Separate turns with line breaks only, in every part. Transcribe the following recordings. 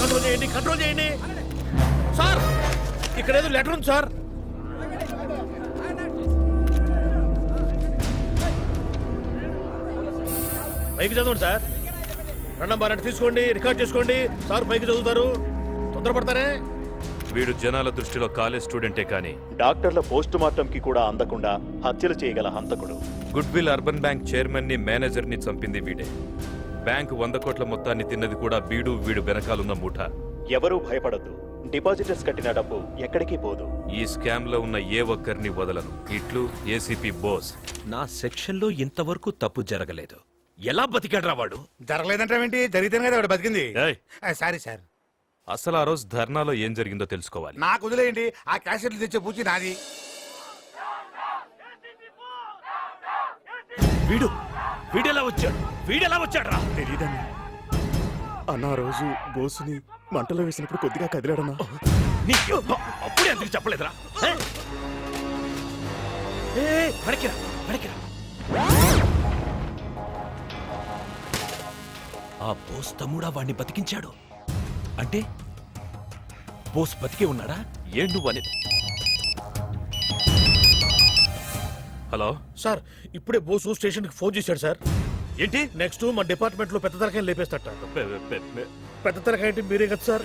Control చేయండి sir. ఇక్కడ ఏదో లెటర్ ఉంది సార్. పైకి చదవండి సార్. నంబర్ తీసుకోండి, రికార్డ్ చేసుకోండి. సార్ పైకి చదువుతారు, తొందరపడతారే.
వీడు జనాల దృష్టిలో కాలేజ్ స్టూడెంటే కానీ
డాక్టర్ల పోస్ట్ మార్టం కి కూడా అందకుండా హత్యలు చేయగల హంతకుడు.
Good will urban bank chairman ని మేనేజర్ ని చంపింది వీడే. బ్యాంక్ 100 కోట్ల మొత్తాన్ని తిన్నది కూడా వీడు వెనకాలన్న మూఠ.
ఎవరూ భయపడద్దు, డిపాజిటర్స్ కట్టిన డబ్బు ఎక్కడికి పోదు.
ఈ స్కామ్ లో ఉన్న ఏ ఒక్కరిని వదలను. ఇట్లు ఏసీపీ బోస్.
నా సెక్షన్ లో ఇంతవరకు తప్పు జరగలేదు. ఎలా బతికాడ్రా వాడు?
జరగలేదంటావేంటి? జరిగితేనే కదా వాడు బతికింది.
ఏయ్,
సారీ సార్.
అసలు ఆ రోజు ధర్నాలో ఏం జరిగిందో తెలుసుకోవాలి.
నాకు వదిలేయండి, ఆ క్యాసెట్లు తెచ్చే పూచి నాది.
వీడెలా వచ్చాడు రా?
తెలీదన్నా. అన్న రోజు బోసుని మంటలో వేసినప్పుడు కొద్దిగా కదిలాడన్నా.
అప్పుడే అందుకు చెప్పలేదురా? వెనక్కిరా. ఆ బోస్ తమ్ముడా వాడిని బతికించాడు అంటే బోస్ బతికే ఉన్నాడా?
ఏం నువ్వు అని? హలో
సార్, ఇప్పుడే బోసు స్టేషన్ కి ఫోన్ చేశాడు సార్. ఏంటి? నెక్స్ట్ మా డిపార్ట్మెంట్ లో పెద్ద తరకాయలు లేపేస్తట. పెద్ద తరకాయ అంటే మీరే కదా సార్?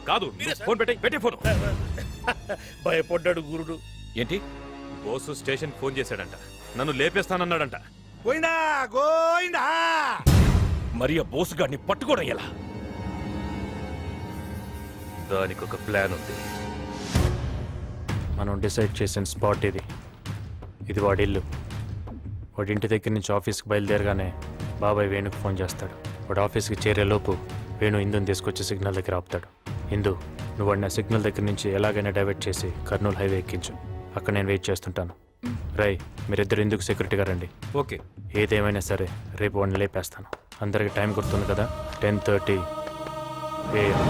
కాదు, ఫోన్ పెట్టే ఫోన్.
భయపడ్డాడు గురుడు.
ఏంటి? బోసు స్టేషన్ ఫోన్ చేశాడంట, నన్ను లేపేస్తానన్నాడంట.
గోయిందా
మరి ఆ బోసు గాడిని పట్టుకోవడం ఎలా?
దానికి ఒక ప్లాన్ ఉంది.
మనం డిసైడ్ చేసిన స్పాట్ ఇది. ఇది వాడి ఇల్లు. వాడి ఇంటి దగ్గర నుంచి ఆఫీస్కి బయలుదేరగానే బాబాయ్ వేణుకు ఫోన్ చేస్తాడు. వాడు ఆఫీస్కి చేరేలోపు వేణు ఇందుని తీసుకొచ్చి సిగ్నల్ దగ్గర ఆపుతాడు. ఇందు, నువ్వు వాడిన సిగ్నల్ దగ్గర నుంచి ఎలాగైనా డైవర్ట్ చేసి కర్నూలు హైవే ఎక్కించు. అక్కడ నేను వెయిట్ చేస్తుంటాను. రై, మీరిద్దరు ఇందుకు సెక్యూరిటీగా రండి.
ఓకే.
ఏదేమైనా సరే రేపు వాడిని లేపేస్తాను. అందరికి టైం గుర్తుంది కదా? 10:30 AM.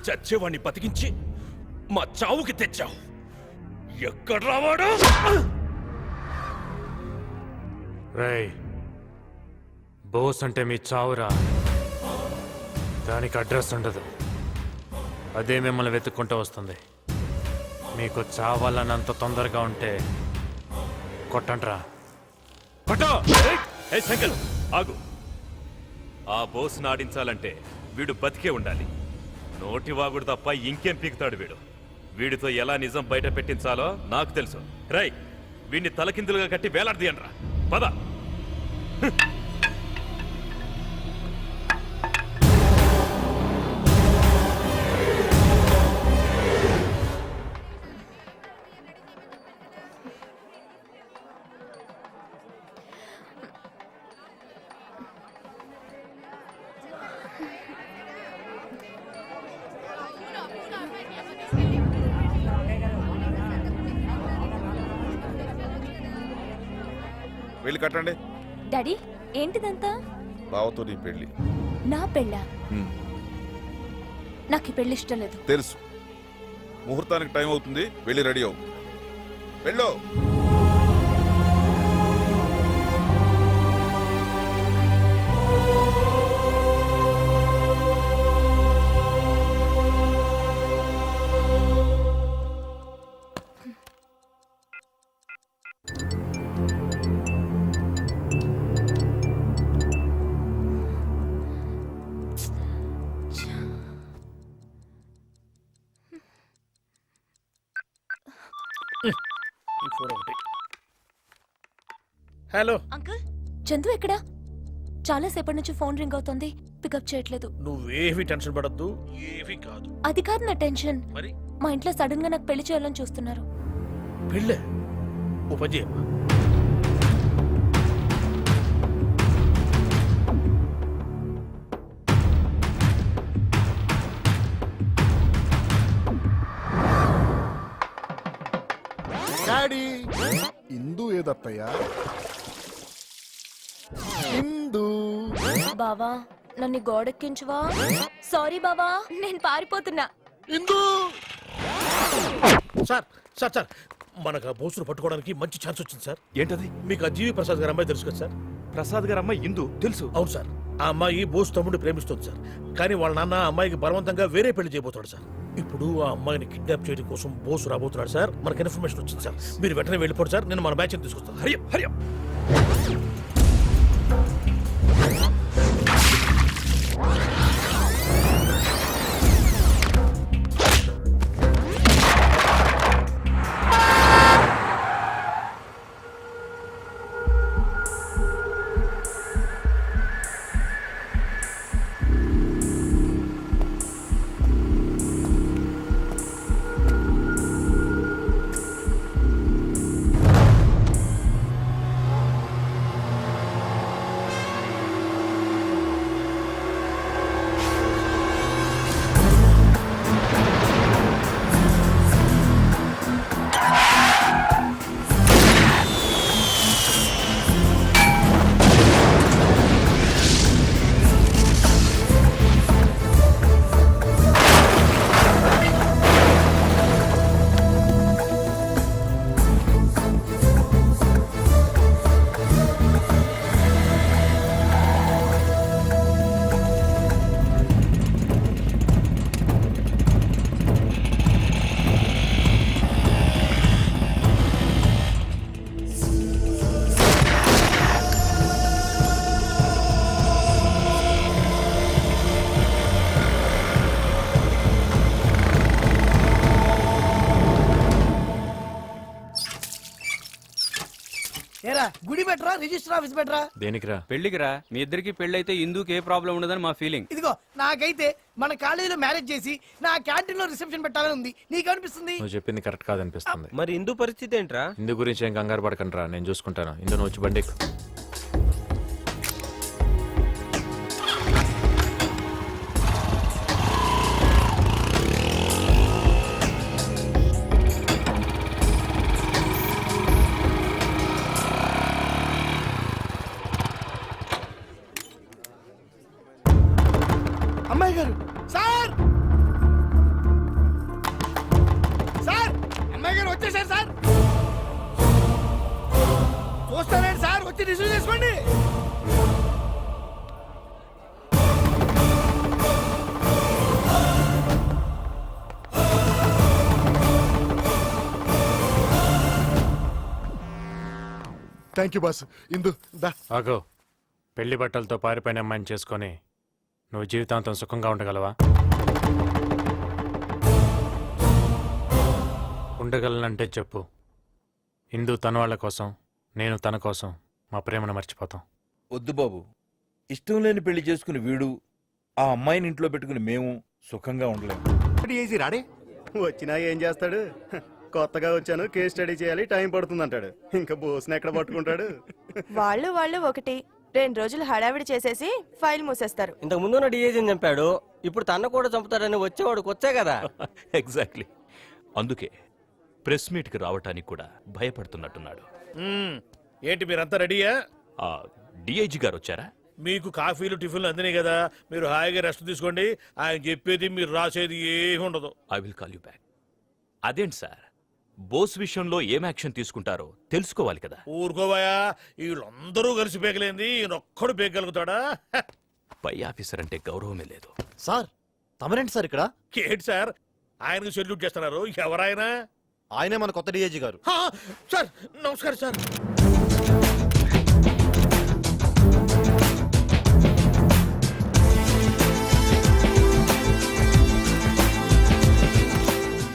చచ్చేవాడిని బతికించి మా చావుకి తెచ్చావు. ఎక్కడ రావాడు?
రేయ్, బోస్ అంటే మీ చావురా. దానికి అడ్రస్ ఉండదు, అదే మిమ్మల్ని వెతుక్కుంటూ వస్తుంది. మీకు చావాలన్నంత తొందరగా ఉంటే కొట్టండ్రా.
కొట్టో! ఏ శంకర్, ఆగు. ఆ బోస్ను ఆడించాలంటే వీడు బతికే ఉండాలి. నోటి వాగుడు తప్ప ఇంకేం పీకుతాడు వీడు. వీడితో ఎలా నిజం బయట పెట్టించాలో నాకు తెలుసు. రై, వీడిని తలకిందులుగా కట్టి వేలాడదీయండ్రా. పద.
వెళ్ళి కట్టండి.
డాడీ, ఏంటిదంతా?
బావతో నీ పెళ్లి.
నా పెళ్ళా? నాకు ఈ పెళ్లి ఇష్టం లేదు.
తెలుసు, ముహూర్తానికి టైం అవుతుంది. వెళ్ళి రెడీ అవు. వెళ్ళు.
హలో
అంకుల్, చందు ఎక్కడా? చాలా సేపటి నుంచి ఫోన్ రింగ్ అవుతుంది, పికప్ చేయట్లేదు.
నువ్వేవి టెన్షన్ పడద్దు, ఏవి కాదు.
అది కాదు నా టెన్షన్.
మరి
మా ఇంట్లో సడన్ గా నాకు పెళ్లి చేయాలని చూస్తున్నారు.
పెళ్ళే? ఓ పని చేయమ్మా.
డాడీ, ఇందు ఏదత్తయ్యా? ఇందు
బావా, నన్ను గోడెక్కించవా? సారీ బావా, నేను పారిపోతున్నా.
ఇందు సార్ సార్ సార్ మనకు ఆ బోసును పట్టుకోవడానికి మంచి ఛాన్స్ వచ్చింది సార్.
ఏంటది?
మీకు ఆ జీవి ప్రసాద్ గారు అమ్మాయి తెలుసు కదా సార్?
ప్రసాద్ గారు అమ్మాయి ఇందు తెలుసు.
అవును సార్. ఆ అమ్మాయి బోసు తమ్ముడిని ప్రేమిస్తుంది సార్. కానీ వాళ్ళ నాన్న ఆ అమ్మాయికి బలవంతంగా వేరే పెళ్లి చేయబోతాడు సార్. ఇప్పుడు ఆ అమ్మాయిని కిడ్నాప్ చేయడం కోసం బోసు రాబోతున్నాడు సార్. మనకి ఇన్ఫర్మేషన్ వచ్చింది సార్. మీరు వెంటనే వెళ్ళిపోండి సార్. నేను మన బ్యాచ్ తీసుకొస్తాను. హరియా హరియా.
ఏరా గుడి బెటరా రిజిస్టర్ ఆఫీస్ బెటరా?
దేనికిరా?
పెళ్లికిరా. మీ ఇద్దరికి పెళ్లి అయితే ఇందుకు ఏ ప్రాబ్లం ఉండదని మా ఫీలింగ్.
ఇదిగో నాకైతే మన కాలేజీలో మ్యారేజ్ చేసి నా క్యాంటీన్ లో రిసెప్షన్ పెట్టాలని ఉంది. నీకనిపిస్తుంది?
నువ్వు చెప్పింది కరెక్ట్ కాదనిపిస్తుంది.
మరి ఇందు పరిస్థితి ఏంట్రా?
ఇందు గురించి ఏం కంగారు పడకండి రా, నేను చూసుకుంటాను. ఇందు నువ్వు వచ్చి బండి ఎక్కు.
అమ్మాయి గారు సార్ సార్ అమ్మాయి గారు వచ్చేసారు సార్. చూస్తానండి సార్, వచ్చి రిసీవ్ చేసుకోండి.
Thank you boss. ఇందు దా.
ఆగో. పెళ్లి బట్టలతో పారిపోయిన అమ్మాయిని చేసుకొని నువ్వు జీవితాంతం సుఖంగా ఉండగలవా? ఉండగలనంటే చెప్పు. ఇందు తన వాళ్ళ కోసం, నేను తన కోసం మా ప్రేమను మర్చిపోతాం.
వద్దు బాబు, ఇష్టం లేని పెళ్లి చేసుకుని వీడు, ఆ అమ్మాయిని ఇంట్లో పెట్టుకుని మేము సుఖంగా ఉండలేము.
రాడే వచ్చినా ఏం చేస్తాడు? కొత్తగా వచ్చాను, కేస్ స్టడీ చేయాలి, టైం పడుతుంది అంటాడు. ఇంకా బోస్ని ఎక్కడ పట్టుకుంటాడు?
వాళ్ళు ఒకటి 2 రోజులు హడావిడి చేసేసి ఫైల్ మూసేస్తారు.
ఇంతకు ముందున్న డిఐజీని చంపాడు, ఇప్పుడు తన కూడా చంపుతాడని వచ్చేవాడు కొచ్చే కదా.
ఎగ్జాక్ట్లీ. అందుకే ప్రెస్ మీట్ కి రావటానికి కూడా భయపడుతున్నట్టున్నాడు.
ఏంటి మీరంతా రెడీయా?
ఆ డిఐజీ గారు వచ్చారా?
మీకు కాఫీలు టిఫిన్లు అందినాయి కదా, మీరు హాయిగా రెస్ట్ తీసుకోండి. ఆయన చెప్పేది మీరు రాసేది ఏమి ఉండదు.
I will call you back. అదేంటి సార్, బోస్ విషయంలో ఏం యాక్షన్ తీసుకుంటారో తెలుసుకోవాలి కదా.
ఊరుకోవాయా, వీళ్ళందరూ కలిసి పేకలేంది ఈయనొక్కడు పేకగలుగుతాడా?
పై ఆఫీసర్ అంటే గౌరవమే లేదు.
సార్ తమరేంటి సార్ ఇక్కడ?
ఏంటి సార్ ఆయనకు సెల్యూట్ చేస్తున్నారు? ఎవరాయన?
ఆయనే మన కొత్త డిఐజీ గారు.
సార్ నమస్కారం సార్.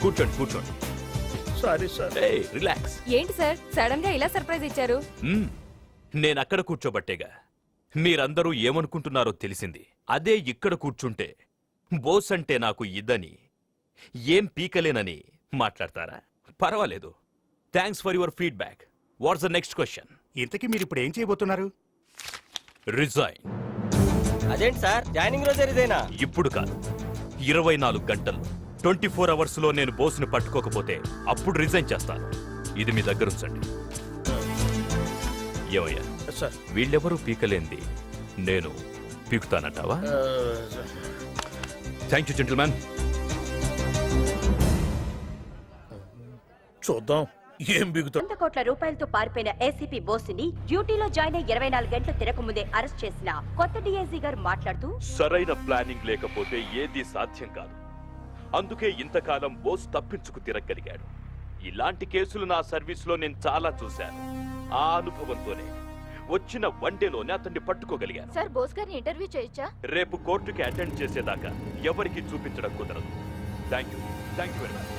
కూర్చోండి కూర్చోండి.
Sorry sir.
రిలాక్స్.
ఏంటి సార్ సడన్ గా ఇలా సర్ప్రైజ్ ఇచ్చారు?
నేను అక్కడ కూర్చోబట్టేగా మీరందరూ ఏమనుకుంటున్నారో తెలిసింది. అదే ఇక్కడ కూర్చుంటే బోస్ అంటే నాకు ఇద్దని, ఏం పీకలేనని మాట్లాడతారా? పర్వాలేదు. Thanks for your feedback. What's the next question?
ఇంతకీ మీరు ఇప్పుడు ఏం చేయబోతున్నారు?
రిజైన్.
అదేంటి సార్, జాయినింగ్ రోజే రిజైనా?
ఇప్పుడు కాదు, 24 గంటలు 24 అవర్స్ లో నేను బోస్ని పట్టుకోకపోతే అప్పుడు రిజైన్ చేస్తాను. ఇది మీ దగ్గర ఉంచండి. ఏమయ్యా, వీళ్ళెవరూ పీకలేంది నేను పీకుతానంటావా? Thank you gentlemen.
చూద్దాం ఏం బిగుతాడు.
100 కోట్ల రూపాయలతో పారిపోయిన ఏసీపీ బోసుని డ్యూటీలో జాయిన్ అయి 24 గంటలు తిరగముందే అరెస్ట్ చేసిన కొత్త డీఐజీ గారు మాట్లాడుతూ,
సరైన ప్లానింగ్ లేకపోతే ఏది సాధ్యం కాదు. అందుకే ఇంతకాలం బోస్ తప్పించుకు తిరగలిగాడు. ఇలాంటి కేసులు నా సర్వీస్లో నేను చాలా చూశాను. ఆ అనుభవంతోనే వచ్చిన వన్డేలోనే అతన్ని పట్టుకోగలిగాను.
సార్ బోస్ గారిని ఇంటర్వ్యూ చేయొచ్చా?
రేపు కోర్టుకి అటెండ్ చేసేదాకా ఎవరికి చూపించడం కుదరదు. Thank you very much.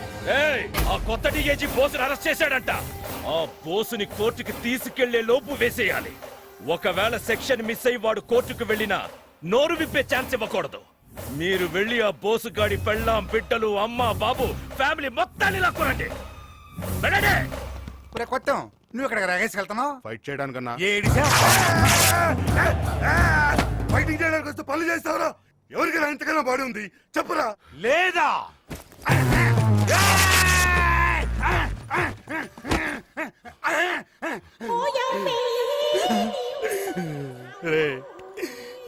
ఆ కొత్త డీఏజీ బోసుని అరెస్ట్ చేశాడంట. ఆ బోసుని కోర్టుకి తీసుకెళ్లే లోపు వేసేయాలి. ఒకవేళ సెక్షన్ మిస్ అయి వాడు కోర్టుకు వెళ్ళినా నోరు విప్పే ఛాన్స్ ఇవ్వకూడదు. మీరు వెళ్ళి ఆ బోసు గాడి పెళ్ళాం, బిడ్డలు, అమ్మ, బాబు, ఫ్యామిలీ మొత్తాన్ని లాక్కోనండి. వెళ్ళండి.
కొత్త నువ్వు ఇక్కడ రాగేసుకెళ్తున్నావు
ఫైట్ చేయడానికన్నా
ఏడిసా ఫైటింగ్ చేయడానికి వస్తే పనులు చేస్తావురా? ఎవరికైనా ఇంతకన్నా బాడీ ఉంది చెప్పురా. లేదా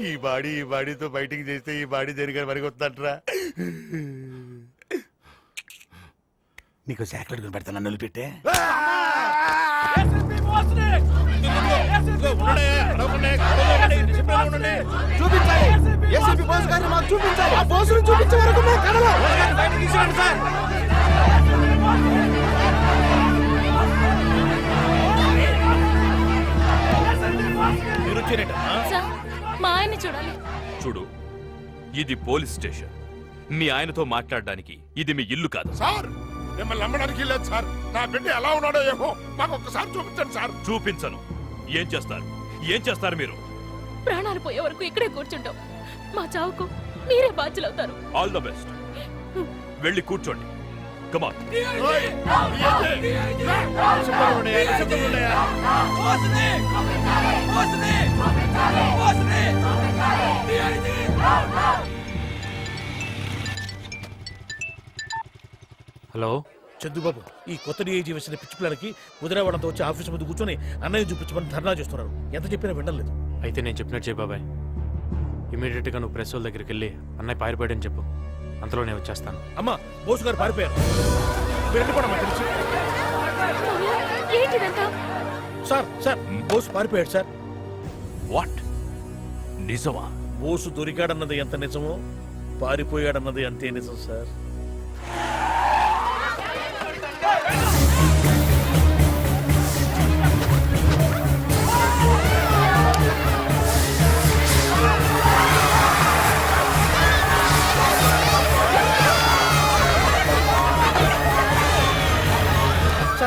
ఈ బాడీతో ఫైటింగ్ చేస్తే ఈ బాడీ జరిగారు మరికి వస్తుందంటరా. నీకు చాక్లెట్ కొని పెడతాను నన్ను పెట్టే.
మా ఆయన్ని చూడాలి.
చూడు, ఇది పోలీస్ స్టేషన్. మీ ఆయనతో మాట్లాడడానికి ఇది మీ ఇల్లు కాదు.
సార్ మిమ్మల్ని నమ్మడానికి లేదు సార్. నా బిడ్డ ఎలా ఉన్నాడో ఏమో మాకు ఒక్కసారి చూపించండి సార్.
చూపించను. ఏం చేస్తారు మీరు?
ప్రాణాలు పోయే వరకు ఇక్కడే కూర్చుంటాం. మా చావుకు మీరే బాధ్యులవుతారు.
All the best. వెళ్ళి కూర్చోండి. కమాన్.
హలో
చందుబాబు, ఈ కొత్త డీఐజీ వచ్చిన పిచ్చి పిల్లలకి కుదిరేవాళ్ళంతా వచ్చి ఆఫీస్ ముందు కూర్చొని అన్నయ్య చూపించమని ధర్నా చేస్తున్నారు. ఎంత చెప్పినా వినలేదు.
అయితే నేను చెప్పినట్టు చేయి బాబాయ్. ఇమీడియట్గా నువ్వు ప్రెస్ వాళ్ళ దగ్గరికి వెళ్ళి అన్నయ్య పారిపోయాడని చెప్పు. అంతలో నేను వచ్చేస్తాను.
అమ్మా, బోసు గారు పారిపోయారు. వెళ్ళిపోవడం తెలిసి. సార్ బోసు పారిపోయాడు సార్.
వాట్? నిజమా?
బోసు దొరికాడన్నది ఎంత నిజమో పారిపోయాడన్నది అంతే నిజం సార్.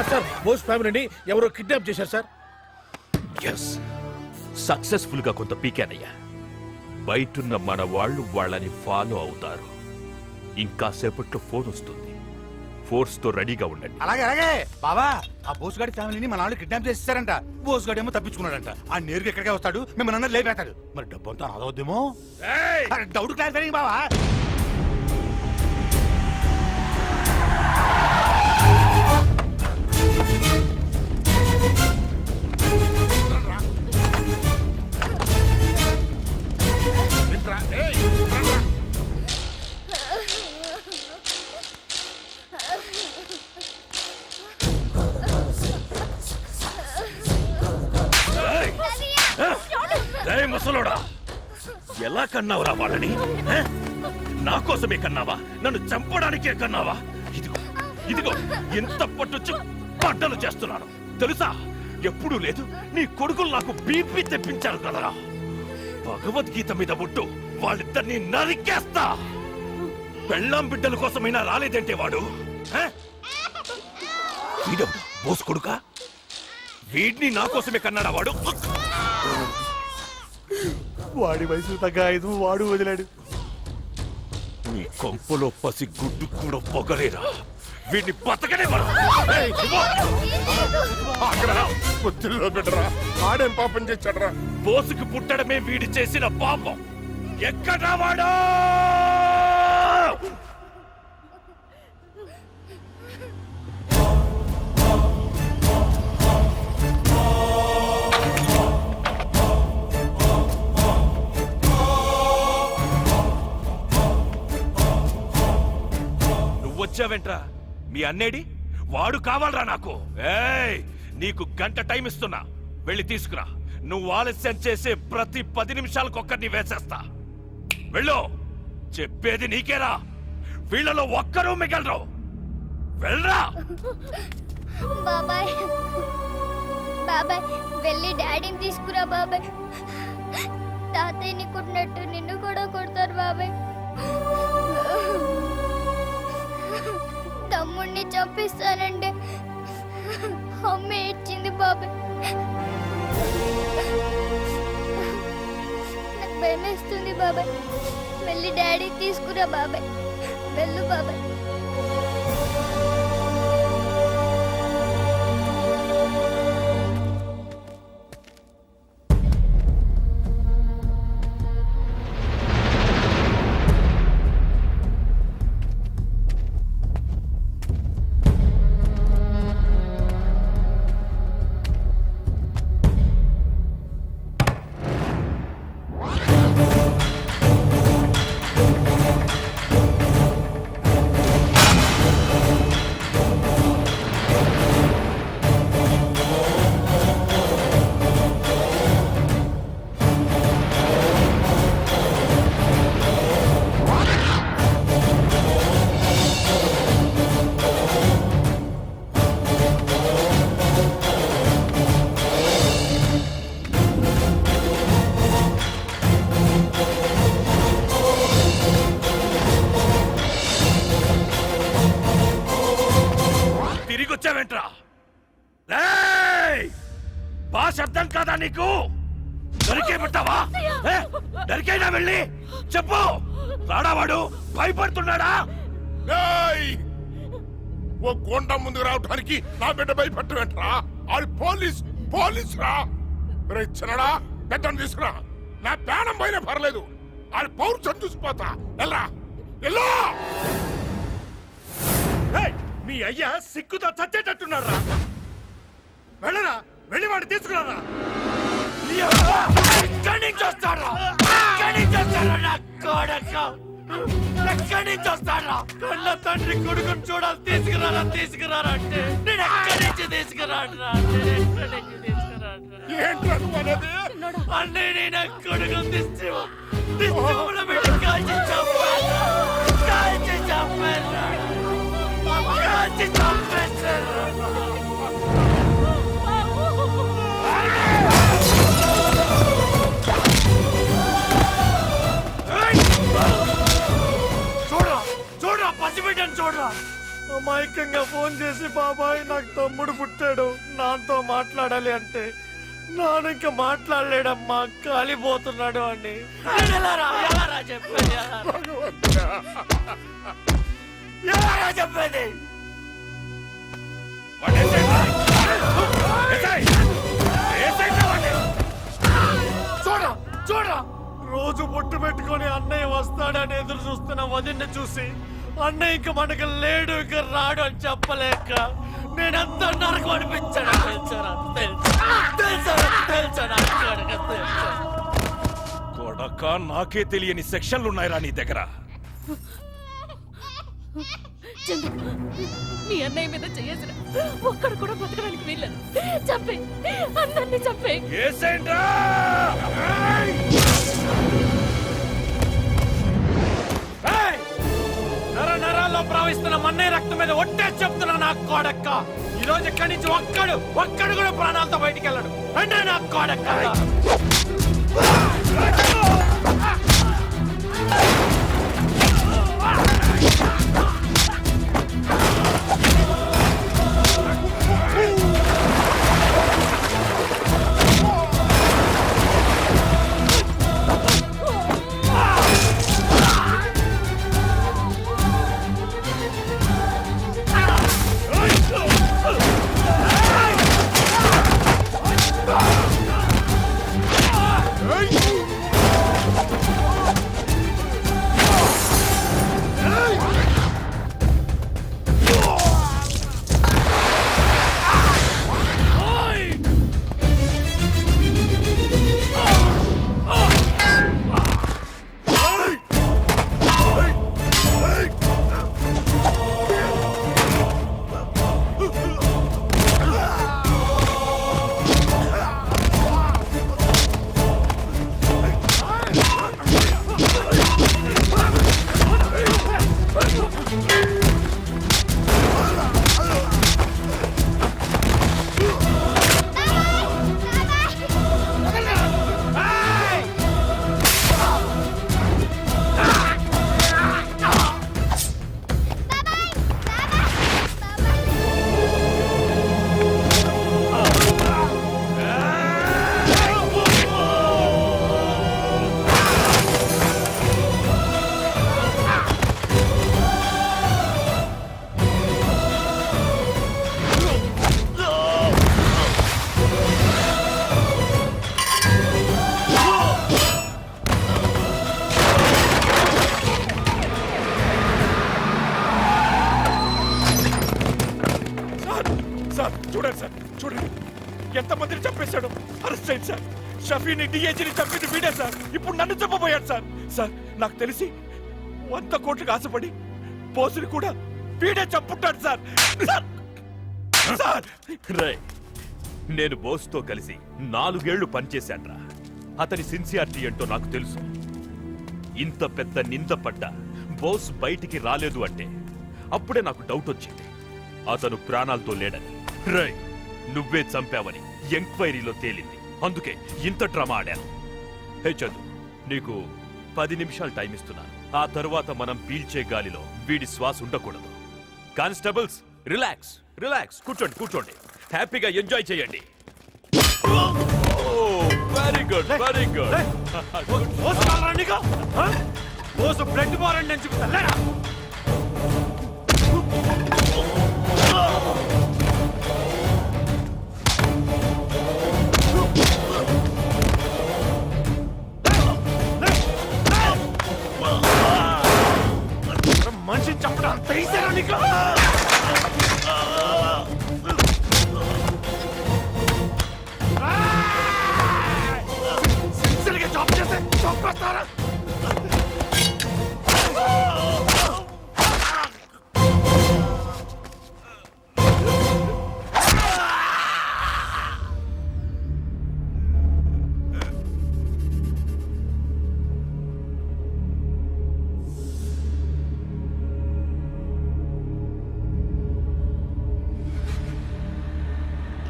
సార్ బోస్ ఫ్యామిలీని ఎవరో కిడ్నాప్ చేశారు సార్.
ఎస్, సక్సెస్ఫుల్ గా కొంత పీకానయ్యా. బయటున్న మన వాళ్ళు వాళ్ళని ఫాలో అవుతారు. ఇంకా సేపట్లో ఫోన్ వస్తుంది. ఫోర్స్ తో రెడీగా ఉండండి.
అలాగే బాబా, ఆ బోసుగాడి ఫ్యామిలీని మన వాళ్ళు కిడ్నాప్ చేస్తారంట. బోసుగాడు ఏమో తప్పించుకున్నాడంట. ఆ నేరుగా ఎక్కడికే వస్తాడు, మిమ్మల్ని అందరూ లేపేస్తాడు. మరి డబ్బు అంతా అదవుద్దేమో. డౌట్ క్లాస్ బావా.
ముసలోడా, ఎలా కన్నావురా వాళ్ళని? నా కోసమే కన్నావా? నన్ను చంపడానికే కన్నావా? ఇదిగో ఎంత పట్టుచ్చు పడ్డలు చేస్తున్నాను తెలుసా? ఎప్పుడూ లేదు. నీ కొడుకులు నాకు బీపీ తెప్పించారు కదరా. భగవద్గీత మీద బుట్టు వాళ్ళిద్దరిని నరికేస్తా. పెళ్ళాం బిడ్డల కోసమైనా రాలేదంటే వాడు. వీడెవడు? బోసు కొడుకా? వీడిని నా కోసమే కన్నాడా వాడు?
వాడి వయసు తగ్గ ఐదు వాడు వదిలాడు.
నీ కొంపలో పసి గుడ్డు కూడా పొగలేరా? వీడిని బతకనే
పొత్తిల్లో బిడ్డరా, ఆడేం పాపం చేశాడరా?
బోసుకు పుట్టడమే వీడి చేసిన పాపం. ఎక్కడా వాడు? వచ్చావేంట్రా మీ అన్నేడి వాడు కావాలరా నాకు ఏయ్ నీకు గంట టైం ఇస్తున్నా వెళ్ళి తీసుకురా నువ్వు ఆలస్యం చేసే ప్రతి 10 నిమిషాలకు ఒక్కరిని వేసేస్తా వెళ్ళు చెప్పేది నీకేరా వీళ్ళలో ఒక్కరూ మిగలరు వెళ్ళరా
బాబాయ్ బాబాయ్ వెళ్ళి డాడీని తీసుకురా బాబాయ్ తాతయ్యని కొట్టినట్టు నిన్ను కూడా కొడతారు బాబాయ్ తమ్ముడిని చంపిస్తానంటే అమ్మ ఏడ్చింది బాబాయ్ నాకు భయమేస్తుంది బాబాయ్ వెళ్ళి డాడీ తీసుకురా బాబాయ్ వెళ్ళు బాబాయ్
తిరిగొచ్చావేంట్రా భాష అర్థం కాదా నీకు దొరికే పెట్టావా దొరికైనా వెళ్ళి చెప్పు రాడావాడు భయపడుతున్నాడా
ఓ గోండా ముందుకు రావడానికి నా బిడ్డ భయపడటమేంట్రా ఆడు పోలీస్ రా చిన్నడా పెద్దను తీసుకురా నా ప్రాణం పోయినా పర్లేదు ఆడు పౌరుషం చూసిపోతా వెళ్ళరా ఎల్లో
మీ అయ్యా సిక్కుతో చచ్చేటట్టున్నారా వెళ్ళరా వెళ్ళి వాడు తీసుకురారా ఎక్కడి నుంచి వస్తారా ఎక్కడి నుంచి వస్తారా కళ్ళ తండ్రి కొడుకుని చూడాలి తీసుకురారా అంటే నేను ఎక్కడి నుంచి తీసుకురాడరా అన్నీ నా కొడుకుని దిష్టి పెట్టి కాల్చి చంపేశారు చూడరా పసిబిడ్డని చూడరా అమాయకంగా ఫోన్ చేసి బాబాయ్ నాకు తమ్ముడు పుట్టాడు నాతో మాట్లాడాలి అంటే నాన్న ఇంకా మాట్లాడలేడమ్మా కాలిపోతున్నాడు అని చెప్పేది చూడరా రోజు బొట్టు పెట్టుకొని అన్నయ్య వస్తాడని ఎదురు చూస్తున్న వదిన్ని చూసి అన్నయ్య ఇంక మనకు లేడు ఇక రాడు అని చెప్పలేక నేనెంత నరకు అనిపించాను కొడక నాకే తెలియని సెక్షన్లు ఉన్నాయిరా నీ దగ్గర
నీ అన్నయ్య మీద చేసిన ఒక్కడు కూడా బతకడానికి వీల్లేదు చంపే అందరినీ చంపే
నరాల్లో ప్రవహిస్తున్న మన్నయ్య రక్తం మీద ఒట్టే చెప్తున్నా నాకు కోడక్క ఈ రోజు ఇక్కడి నుంచి ఒక్కడు కూడా ప్రాణాలతో బయటికి వెళ్ళడు అంటే నాకు కోడక్క
ఎంతమందిని చంపేశాడు? అరెస్ట్ అయింది సార్. షఫీని డిఏజీని చంపింది వీడే సార్. ఇప్పుడు నన్ను చంపబోయాడు సార్. సార్ నాకు తెలిసి 100 కోట్లకు ఆశపడి బోసుని కూడా వీడే చంపుంటాడు సార్. సార్
రేయ్, నేను బోస్తో కలిసి 4 ఏళ్లు పనిచేశాన్రా. అతని సిన్సియారిటీ ఏంటో నాకు తెలుసు. ఇంత పెద్ద నింద పడ్డా బోస్ బయటికి రాలేదు అంటే అప్పుడే నాకు డౌట్ వచ్చింది అతను ప్రాణాలతో లేడని. రేయ్, నువ్వే చంపావని ఎంక్వైరీలో తేలింది. అందుకే ఇంత డ్రామా ఆడాను. హే చందు, నీకు 10 నిమిషాలు టైం ఇస్తున్నాను. ఆ తరువాత మనం పీల్చే గాలిలో వీడి శ్వాస ఉండకూడదు. కానిస్టేబుల్స్, రిలాక్స్ రిలాక్స్, కూర్చోండి కూర్చోండి, హ్యాపీగా ఎంజాయ్ చేయండి. Very good very good.
Blood బారండి అని చెప్తా. మనిషిని చంపడం అంత ఈజీనా నీకు? సిన్సియర్గా జాబ్ చేస్తే చంపేస్తారా?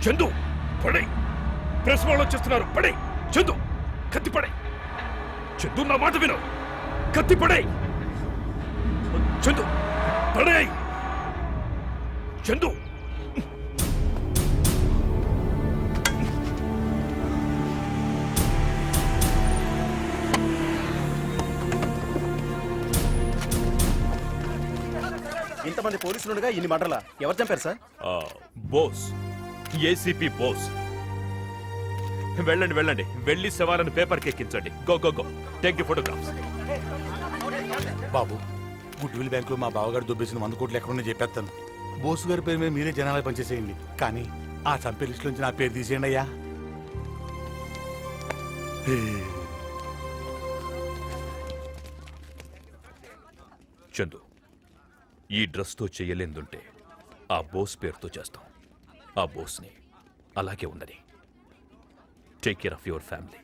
చందు పడే, ప్రెస్ వాళ్ళు వచ్చేస్తున్నారు. పడే చందు, కత్తి పడే. చందు నా మాట విను, కత్తి పడే. చందు పడే. చందు
ఇంతమంది పోలీసులు ఉండగా ఇన్ని మర్డర్లా? ఎవరు చంపారు సార్?
బోస్, ఏసీపీ బోస్. వెళ్ళండి వెళ్ళండి, వెళ్ళి శవాలను పేపర్కి ఎక్కించండి. Go go go, take the photographs.
బాబు, గుడ్విల్ బ్యాంక్ లో మా బావగారు దుబ్బేసిన 100 కోట్లు ఎక్కడున్నా చెప్పేస్తాను. బోసు గారి పేరు మీద మీరే జనాలు పనిచేసేయండి. కానీ ఆ చంపే లిస్ట్ నుంచి నా పేరు తీసేయండి అయ్యా.
చందు, ఈ డ్రెస్తో చేయలేందుంటే ఆ బోస్ పేరుతో చేస్తాం. ఆ బోస్ని అలాగే ఉండని. Take care of your family.